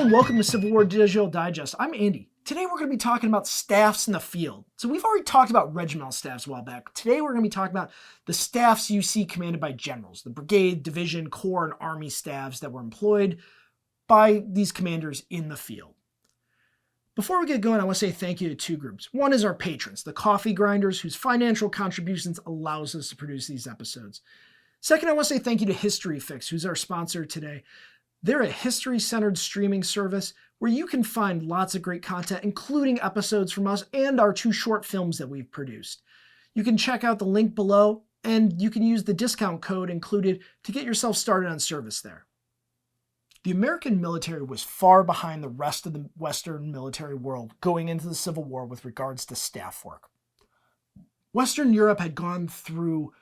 and welcome to Civil War Digital Digest. I'm Andy. Today we're going to be talking about staffs in the field. So we've already talked about regimental staffs a while back. Today we're going to be talking about the staffs you see commanded by generals, the brigade, division, corps, and army staffs that were employed by these commanders in the field. Before we get going, I want to say thank you to two groups. One is our patrons, the coffee grinders, whose financial contributions allows us to produce these episodes. Second, I want to say thank you to History Fix, who's our sponsor today. They're a history-centered streaming service where you can find lots of great content, including episodes from us and our two short films that we've produced. You can check out the link below, and you can use the discount code included to get yourself started on service there. The American military was far behind the rest of the Western military world going into the Civil War with regards to staff work. Western Europe had gone through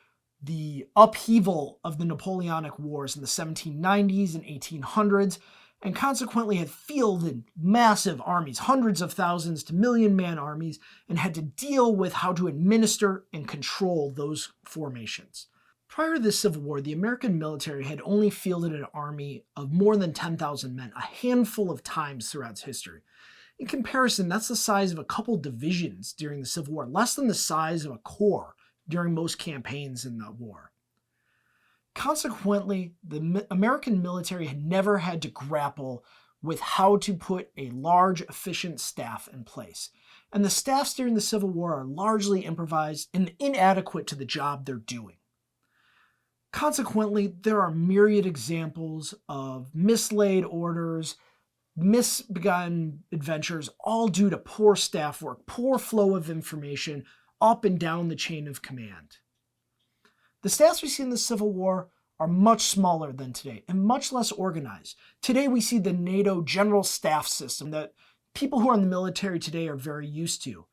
the upheaval of the Napoleonic Wars in the 1790s and 1800s, and consequently had fielded massive armies, hundreds of thousands to million-man armies, and had to deal with how to administer and control those formations. Prior to the Civil War, the American military had only fielded an army of more than 10,000 men a handful of times throughout its history. In comparison, that's the size of a couple divisions during the Civil War, less than the size of a corps during most campaigns in the war. Consequently, the American military had never had to grapple with how to put a large, efficient staff in place. And the staffs during the Civil War are largely improvised and inadequate to the job they're doing. Consequently, there are myriad examples of mislaid orders, misbegotten adventures, all due to poor staff work, poor flow of information up and down the chain of command. The staffs we see in the Civil War are much smaller than today and much less organized. Today we see the NATO general staff system that people who are in the military today are very used to.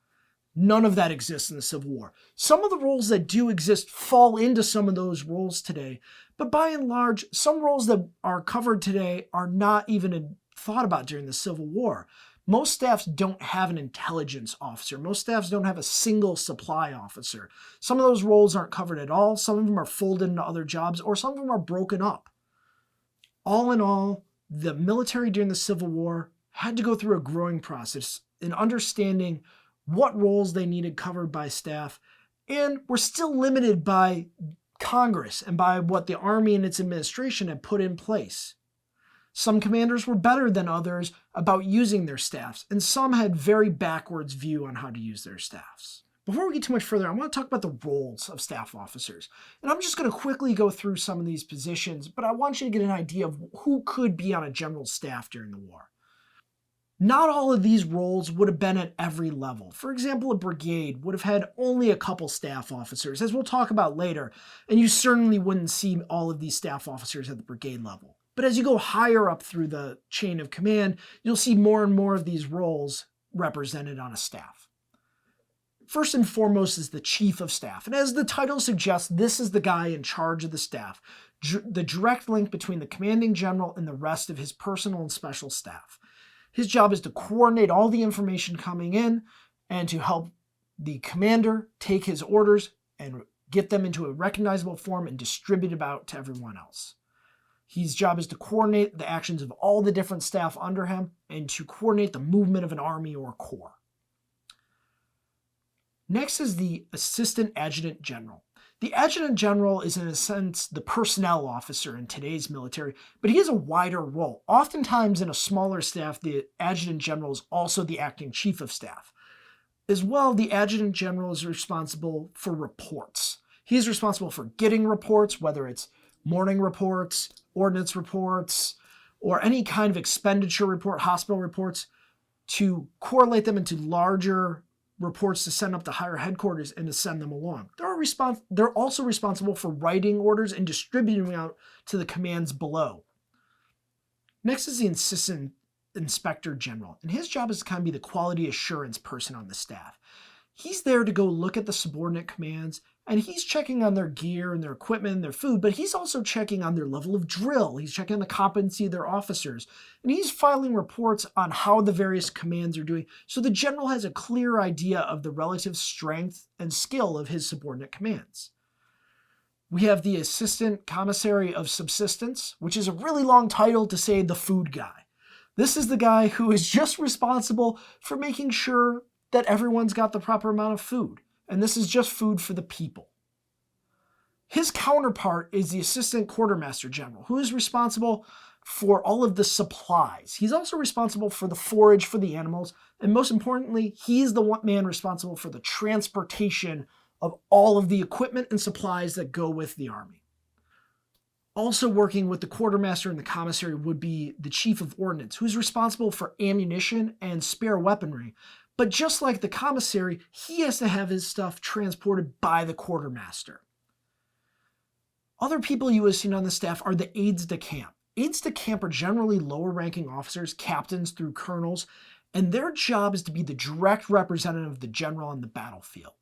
None of that exists in the Civil War. Some of the roles that do exist fall into some of those roles today, but by and large, some roles that are covered today are not even thought about during the Civil War. Most staffs don't have an intelligence officer. Most staffs don't have a single supply officer. Some of those roles aren't covered at all. Some of them are folded into other jobs, or some of them are broken up. All in all, the military during the Civil War had to go through a growing process in understanding what roles they needed covered by staff, and were still limited by Congress and by what the Army and its administration had put in place. Some commanders were better than others about using their staffs, and some had very backwards view on how to use their staffs. Before we get too much further, I want to talk about the roles of staff officers. And I'm just going to quickly go through some of these positions, but I want you to get an idea of who could be on a general staff during the war. Not all of these roles would have been at every level. For example, a brigade would have had only a couple staff officers, as we'll talk about later, and you certainly wouldn't see all of these staff officers at the brigade level. But as you go higher up through the chain of command, you'll see more and more of these roles represented on a staff. First and foremost is the chief of staff. And as the title suggests, this is the guy in charge of the staff, the direct link between the commanding general and the rest of his personal and special staff. His job is to coordinate all the information coming in and to help the commander take his orders and get them into a recognizable form and distribute it out to everyone else. His job is to coordinate the actions of all the different staff under him and to coordinate the movement of an army or corps. Next is the assistant adjutant general. The adjutant general is in a sense the personnel officer in today's military, but he has a wider role. Oftentimes in a smaller staff, the adjutant general is also the acting chief of staff. As well, the adjutant general is responsible for reports. He is responsible for getting reports, whether it's morning reports, ordnance reports, or any kind of expenditure report, hospital reports, to correlate them into larger reports to send up to higher headquarters and to send them along. They're also responsible for writing orders and distributing them out to the commands below. Next is the assistant inspector general, and his job is to kind of be the quality assurance person on the staff. He's there to go look at the subordinate commands, and he's checking on their gear and their equipment and their food, but he's also checking on their level of drill. He's checking on the competency of their officers, and he's filing reports on how the various commands are doing, so the general has a clear idea of the relative strength and skill of his subordinate commands. We have the assistant commissary of subsistence, which is a really long title to say the food guy. This is the guy who is just responsible for making sure that everyone's got the proper amount of food. And this is just food for the people. His counterpart is the assistant quartermaster general, who is responsible for all of the supplies. He's also responsible for the forage for the animals, and most importantly, he's the one man responsible for the transportation of all of the equipment and supplies that go with the army. Also working with the quartermaster and the commissary would be the chief of ordnance, who's responsible for ammunition and spare weaponry. But just like the commissary, he has to have his stuff transported by the quartermaster. Other people you have seen on the staff are the aides de camp. Aides de camp are generally lower-ranking officers, captains through colonels, and their job is to be the direct representative of the general on the battlefield.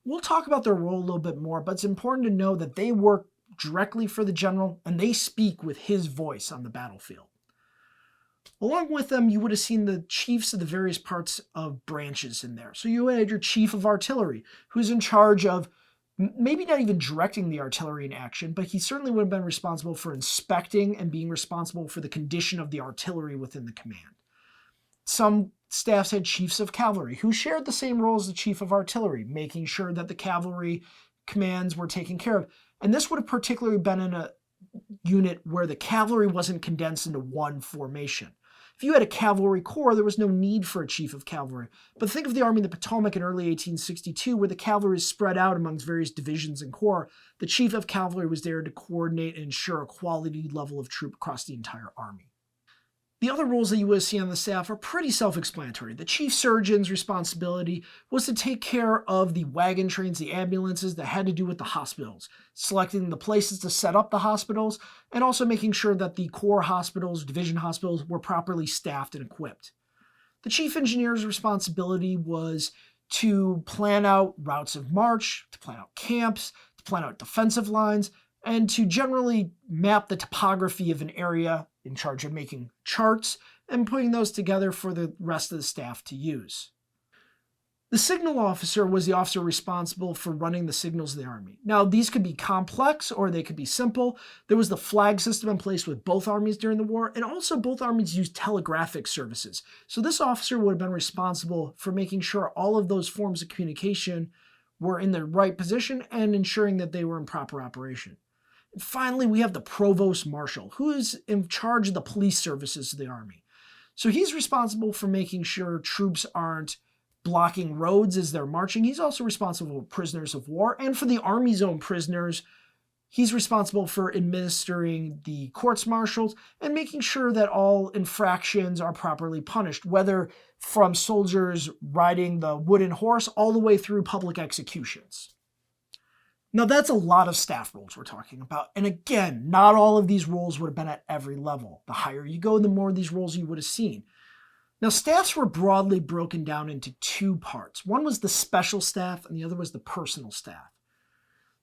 We'll talk about their role a little bit more, but it's important to know that they work directly for the general and they speak with his voice on the battlefield. Along with them, you would have seen the chiefs of the various parts of branches in there. So you had your chief of artillery, who's in charge of maybe not even directing the artillery in action, but he certainly would have been responsible for inspecting and being responsible for the condition of the artillery within the command. Some staffs had chiefs of cavalry who shared the same role as the chief of artillery, making sure that the cavalry commands were taken care of. And this would have particularly been in a unit where the cavalry wasn't condensed into one formation. If you had a cavalry corps, there was no need for a chief of cavalry. But think of the Army of the Potomac in early 1862, where the cavalry is spread out amongst various divisions and corps. The chief of cavalry was there to coordinate and ensure a quality level of troop across the entire army. The other roles that you would see on the staff are pretty self-explanatory. The chief surgeon's responsibility was to take care of the wagon trains, the ambulances that had to do with the hospitals, selecting the places to set up the hospitals, and also making sure that the corps hospitals, division hospitals, were properly staffed and equipped. The chief engineer's responsibility was to plan out routes of march, to plan out camps, to plan out defensive lines, and to generally map the topography of an area, in charge of making charts and putting those together for the rest of the staff to use. The signal officer was the officer responsible for running the signals of the army. Now, these could be complex or they could be simple. There was the flag system in place with both armies during the war, and also both armies used telegraphic services. So this officer would have been responsible for making sure all of those forms of communication were in the right position and ensuring that they were in proper operation. And finally, we have the provost marshal, who is in charge of the police services of the army. So he's responsible for making sure troops aren't blocking roads as they're marching. He's also responsible for prisoners of war, and for the army's own prisoners, he's responsible for administering the courts-martials and making sure that all infractions are properly punished, whether from soldiers riding the wooden horse all the way through public executions. Now, that's a lot of staff roles we're talking about. And again, not all of these roles would have been at every level. The higher you go, the more of these roles you would have seen. Now, staffs were broadly broken down into two parts. One was the special staff, and the other was the personal staff.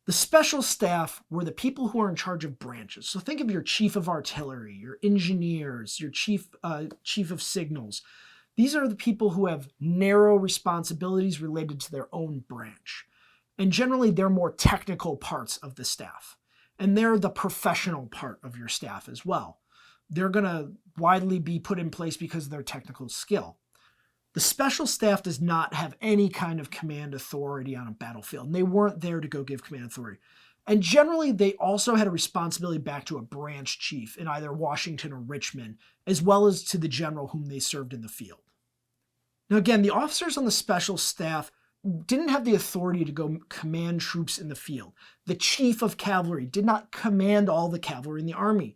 The special staff were the people who are in charge of branches. So think of your chief of artillery, your engineers, your chief of signals. These are the people who have narrow responsibilities related to their own branch. And generally, they're more technical parts of the staff. And they're the professional part of your staff as well. They're going to widely be put in place because of their technical skill. The special staff does not have any kind of command authority on a battlefield, and they weren't there to go give command authority. And generally, they also had a responsibility back to a branch chief in either Washington or Richmond, as well as to the general whom they served in the field. Now again, the officers on the special staff didn't have the authority to go command troops in the field. The chief of cavalry did not command all the cavalry in the army.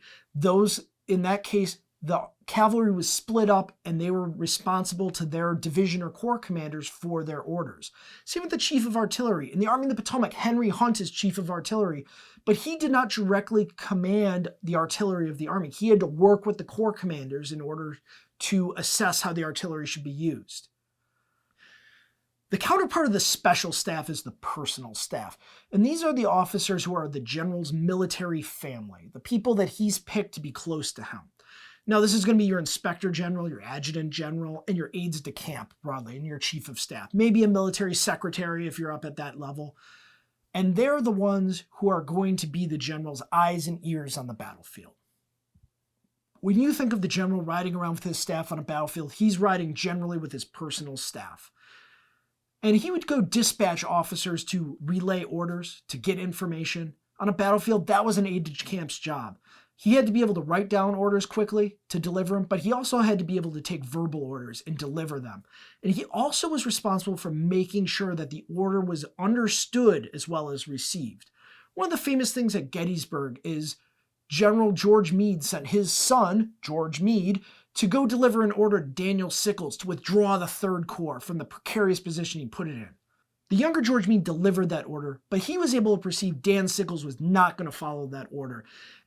In that case, the cavalry was split up and they were responsible to their division or corps commanders for their orders. Same with the chief of artillery. In the Army of the Potomac, Henry Hunt is chief of artillery, but he did not directly command the artillery of the army. He had to work with the corps commanders in order to assess how the artillery should be used. The counterpart of the special staff is the personal staff. And these are the officers who are the general's military family, the people that he's picked to be close to him. Now, this is going to be your inspector general, your adjutant general, and your aides de camp broadly, and your chief of staff. Maybe a military secretary if you're up at that level. And they're the ones who are going to be the general's eyes and ears on the battlefield. When you think of the general riding around with his staff on a battlefield, he's riding generally with his personal staff. And he would go dispatch officers to relay orders, to get information. On a battlefield, that was an aide-de-camp's job. He had to be able to write down orders quickly to deliver them, but he also had to be able to take verbal orders and deliver them. And he also was responsible for making sure that the order was understood as well as received. One of the famous things at Gettysburg is General George Meade sent his son, George Meade, to go deliver an order to Daniel Sickles to withdraw the 3rd Corps from the precarious position he put it in. The younger George Meade delivered that order, but he was able to perceive Dan Sickles was not going to follow that order,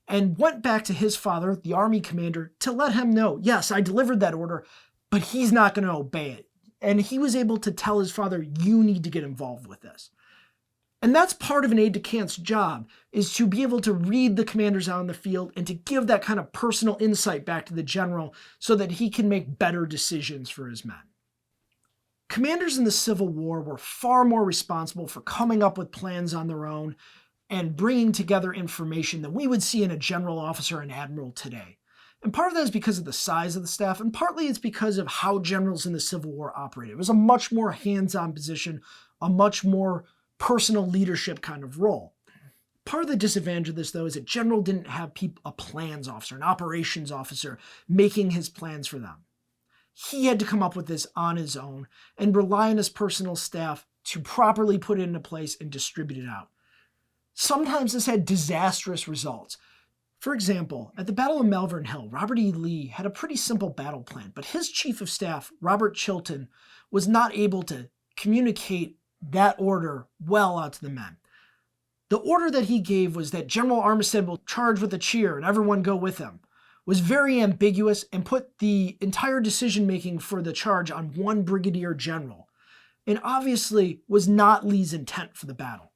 and went back to his father, the Army commander, to let him know, yes, I delivered that order, but he's not going to obey it. And he was able to tell his father, you need to get involved with this. And that's part of an aide-de-camp's job, is to be able to read the commanders out in the field and to give that kind of personal insight back to the general so that he can make better decisions for his men. Commanders in the Civil War were far more responsible for coming up with plans on their own and bringing together information than we would see in a general officer and admiral today. And part of that is because of the size of the staff, and partly it's because of how generals in the Civil War operated. It was a much more hands-on position, a much more personal leadership kind of role. Part of the disadvantage of this, though, is that general didn't have a plans officer, an operations officer, making his plans for them. He had to come up with this on his own and rely on his personal staff to properly put it into place and distribute it out. Sometimes this had disastrous results. For example, at the Battle of Malvern Hill, Robert E. Lee had a pretty simple battle plan, but his chief of staff, Robert Chilton, was not able to communicate that order well out to the men. The order that he gave was that General Armistead will charge with a cheer and everyone go with him, was very ambiguous and put the entire decision-making for the charge on one brigadier general, and obviously was not Lee's intent for the battle.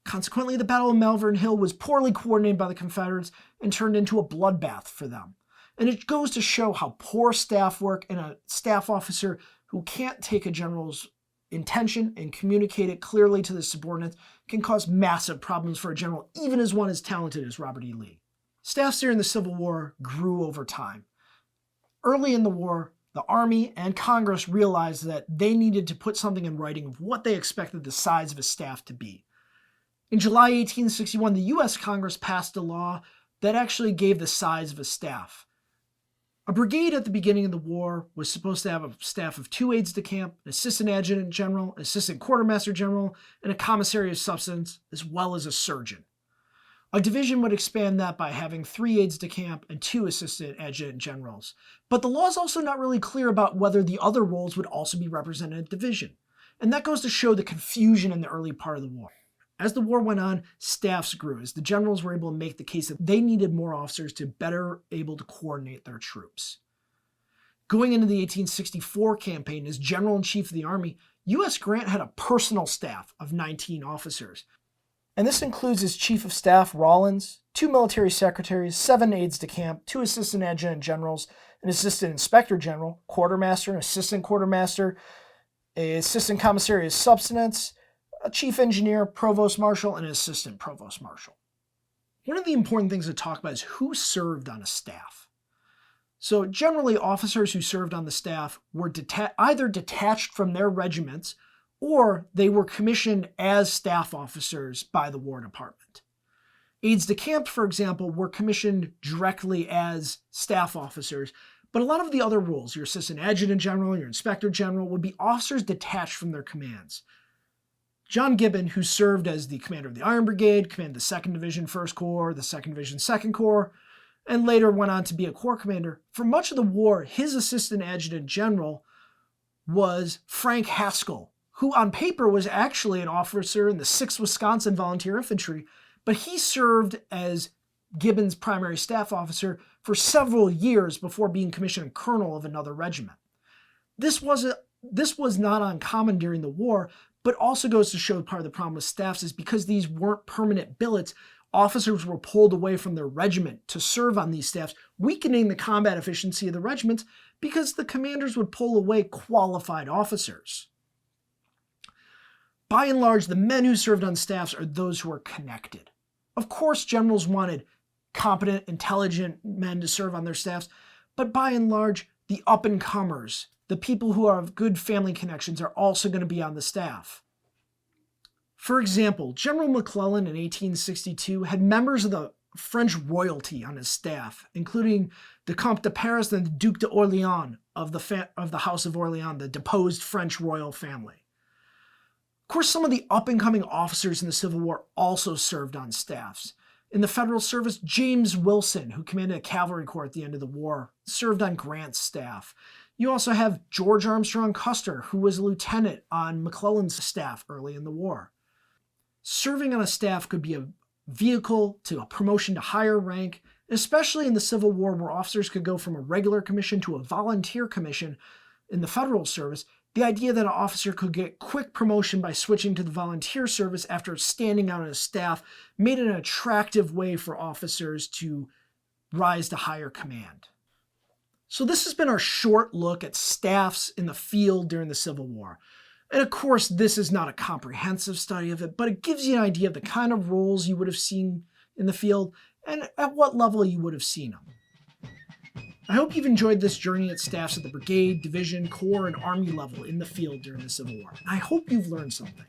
Consequently, the Battle of Malvern Hill was poorly coordinated by the Confederates and turned into a bloodbath for them. And it goes to show how poor staff work and a staff officer who can't take a general's intention and communicate it clearly to the subordinates can cause massive problems for a general, even as one as talented as Robert E. Lee. Staffs during the Civil War grew over time. Early in the war, the Army and Congress realized that they needed to put something in writing of what they expected the size of a staff to be. In July 1861, the U.S. Congress passed a law that actually gave the size of a staff. A brigade at the beginning of the war was supposed to have a staff of 2 aides-de-camp, an assistant adjutant general, an assistant quartermaster general, and a commissary of substance, as well as a surgeon. A division would expand that by having 3 aides-de-camp and 2 assistant adjutant generals. But the law is also not really clear about whether the other roles would also be represented in a division. And that goes to show the confusion in the early part of the war. As the war went on, staffs grew, as the generals were able to make the case that they needed more officers to better able to coordinate their troops. Going into the 1864 campaign as General-in-Chief of the Army, U.S. Grant had a personal staff of 19 officers. And this includes his Chief of Staff, Rawlins, 2 military secretaries, 7 aides-de-camp, 2 assistant adjutant generals, an assistant inspector general, quartermaster, an assistant quartermaster, an assistant commissary of substance, a chief engineer, provost marshal, and an assistant provost marshal. One of the important things to talk about is who served on a staff. So generally, officers who served on the staff were either detached from their regiments or they were commissioned as staff officers by the War Department. Aides-de-camp, for example, were commissioned directly as staff officers, but a lot of the other roles, your assistant adjutant general, your inspector general, would be officers detached from their commands. John Gibbon, who served as the commander of the Iron Brigade, commanded the 2nd Division 1st Corps, the 2nd Division 2nd Corps, and later went on to be a corps commander. For much of the war, his assistant adjutant general was Frank Haskell, who on paper was actually an officer in the 6th Wisconsin Volunteer Infantry, but he served as Gibbon's primary staff officer for several years before being commissioned colonel of another regiment. This was not uncommon during the war, but also goes to show part of the problem with staffs is because these weren't permanent billets, officers were pulled away from their regiment to serve on these staffs, weakening the combat efficiency of the regiments because the commanders would pull away qualified officers. By and large, the men who served on staffs are those who are connected. Of course, generals wanted competent, intelligent men to serve on their staffs, but by and large, the up-and-comers, the people who have good family connections, are also going to be on the staff. For example, General McClellan in 1862 had members of the French royalty on his staff, including the Comte de Paris and the Duc d'Orléans of the House of Orléans, the deposed French royal family. Of course, some of the up-and-coming officers in the Civil War also served on staffs. In the Federal service, James Wilson, who commanded a cavalry corps at the end of the war, served on Grant's staff. You also have George Armstrong Custer, who was a lieutenant on McClellan's staff early in the war. Serving on a staff could be a vehicle to a promotion to higher rank, especially in the Civil War, where officers could go from a regular commission to a volunteer commission in the Federal service. The idea that an officer could get quick promotion by switching to the volunteer service after standing out on a staff made it an attractive way for officers to rise to higher command. So this has been our short look at staffs in the field during the Civil War. And of course, this is not a comprehensive study of it, but it gives you an idea of the kind of roles you would have seen in the field and at what level you would have seen them. I hope you've enjoyed this journey at staffs at the brigade, division, corps, and army level in the field during the Civil War. I hope you've learned something.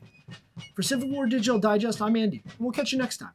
For Civil War Digital Digest, I'm Andy, and we'll catch you next time.